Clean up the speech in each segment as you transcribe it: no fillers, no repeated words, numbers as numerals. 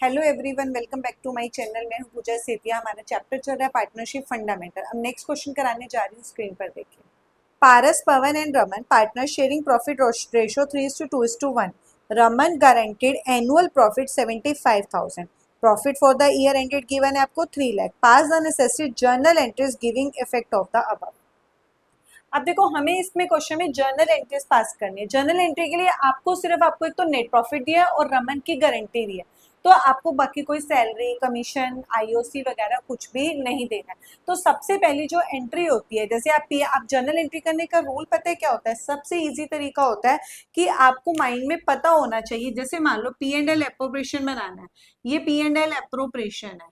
Hello everyone, welcome back to my channel. मैं हूं पूजा सेतिया। हमारा चैप्टर चल रहा है पार्टनरशिप फंडामेंटल। अब नेक्स्ट क्वेश्चन कराने जा रही हूँ, स्क्रीन पर देखिए। Paras, Pawan and Raman partner sharing profit ratio 3:2:1। Raman guaranteed annual profit 75,000। Profit for the year ended given है आपको 3 lakh. Pass the necessary journal entries giving effect of the above. अब देखो, हमें इसमें क्वेश्चन में जर्नल एंट्रीज पास करनी है। जर्नल एंट्री के लिए आपको एक तो नेट प्रॉफिट दिया है और रमन की गारंटी दी है, तो आपको बाकी कोई सैलरी, कमीशन, आईओसी वगैरह कुछ भी नहीं देना है। तो सबसे पहली जो एंट्री होती है, जैसे आप जर्नल एंट्री करने का रूल पता है क्या होता है? सबसे इजी तरीका होता है कि आपको माइंड में पता होना चाहिए। जैसे मान लो P&L एप्रोप्रिएशन बनाना है, ये P&L एप्रोप्रिएशन है।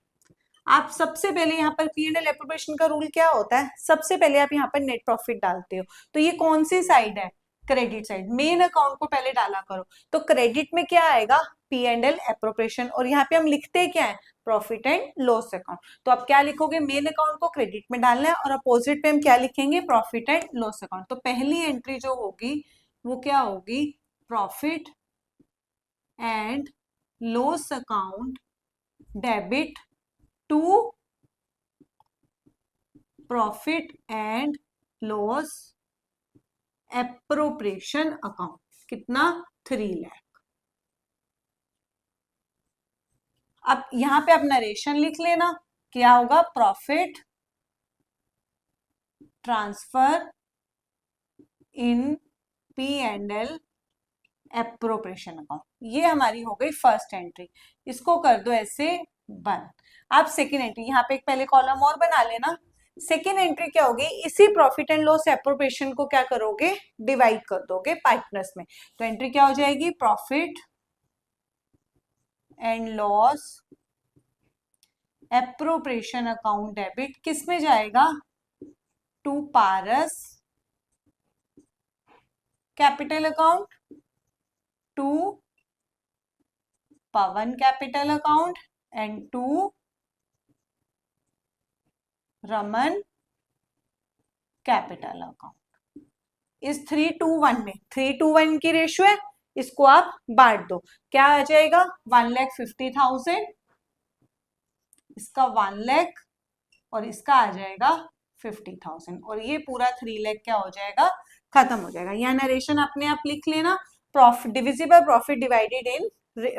आप सबसे पहले यहाँ पर P&L एप्रोप्रिएशन का रूल क्या होता है? सबसे पहले आप यहाँ पर नेट प्रॉफिट डालते हो। तो ये कौन सी साइड है? Credit side. मेन अकाउंट को पहले डाला करो। तो क्रेडिट में क्या आएगा? P&L appropriation. और यहाँ पे हम लिखते क्या है? Profit and loss account. तो आप क्या लिखोगे? मेन अकाउंट को क्रेडिट में डालना है और अपोजिट पे हम क्या लिखेंगे? Profit and loss account. तो पहली एंट्री जो होगी वो क्या होगी? Profit and loss account debit to profit and loss appropriation account. कितना? 3 लाख। अब यहां पे आप नरेशन लिख लेना। क्या होगा? प्रॉफिट ट्रांसफर इन P&L एप्रोप्रिएशन अकाउंट। ये हमारी हो गई फर्स्ट एंट्री। इसको कर दो ऐसे बंद। आप सेकेंड एंट्री यहाँ पे एक पहले कॉलम और बना लेना। सेकेंड एंट्री क्या होगी? इसी प्रॉफिट एंड लॉस एप्रोप्रिएशन को क्या करोगे? डिवाइड कर दोगे पार्टनर्स में। तो एंट्री क्या हो जाएगी? Profit and loss appropriation account debit किस में जाएगा? To Paras capital account, to Pawan capital account and to Raman capital account. इस 3:1 में 3:1 की रेशियो है, इसको आप बांट दो। क्या आ जाएगा? 1,50,000, इसका 1 लाख और इसका आ जाएगा 50,000। और ये पूरा 3 लाख क्या हो जाएगा? खत्म हो जाएगा। यह नरेशन अपने आप लिख लेना। Profit divisible profit divided in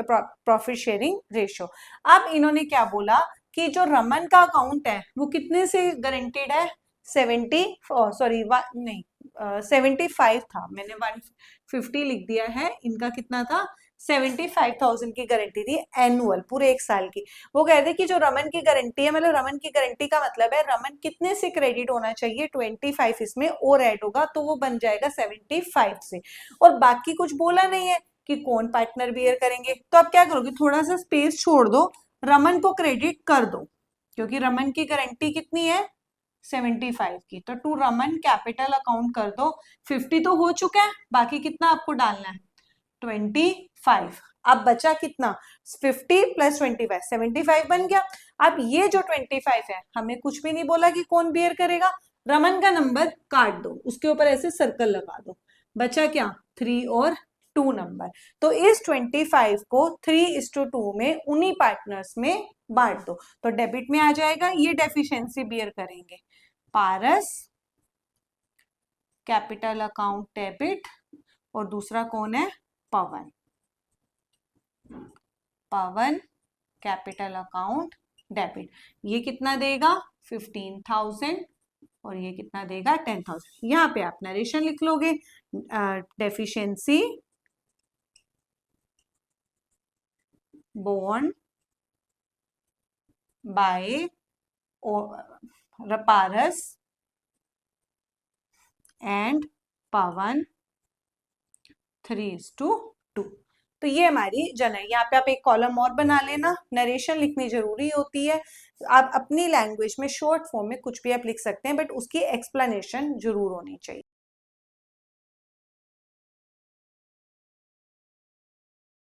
profit sharing ratio. अब इन्होंने क्या बोला कि जो रमन का अकाउंट है वो कितने से गारंटेड है? 75 था। मैंने 150 लिख दिया है। इनका कितना था? 75,000 की गारंटी थी एनुअल, पूरे एक साल की। वो कहते कि जो रमन की गारंटी है, मतलब रमन की गारंटी का मतलब है रमन कितने से क्रेडिट होना चाहिए? 25 इसमें और ऐड होगा तो वो बन जाएगा 75 से। और बाकी कुछ बोला नहीं है कि कौन पार्टनर बियर करेंगे। तो आप क्या करोगे? थोड़ा सा स्पेस छोड़ दो, रमन को क्रेडिट कर दो, क्योंकि रमन की गारंटी कितनी है? 75 की। तो टू रमन कैपिटल अकाउंट कर दो। 50 तो हो चुका है, बाकी कितना आपको डालना है? 25। अब बचा कितना? 50 प्लस 25, 75 बन गया। अब ये जो 25 है, हमें कुछ भी नहीं बोला कि कौन बियर करेगा। रमन का नंबर काट दो, उसके ऊपर ऐसे सर्कल लगा दो। बचा क्या? 3 और 2 नंबर। तो इस 25 को 3:2 में उन्हीं पार्टनर्स में बांट दो। तो डेबिट में आ जाएगा, ये डेफिशिएंसी बियर करेंगे पारस कैपिटल अकाउंट डेबिट, और दूसरा कौन है? पवन। पवन कैपिटल अकाउंट डेबिट। ये कितना देगा? 15,000 और ये कितना देगा? 10,000। यहाँ पे आप नरेशन लिख लोगे। Deficiency borne by Paras and Pawan 3:2। तो ये हमारी जन है। यहाँ पे आप एक कॉलम और बना लेना। नरेशन लिखनी जरूरी होती है। आप अपनी लैंग्वेज में शॉर्ट फॉर्म में कुछ भी आप लिख सकते हैं, बट उसकी एक्सप्लेनेशन जरूर होनी चाहिए।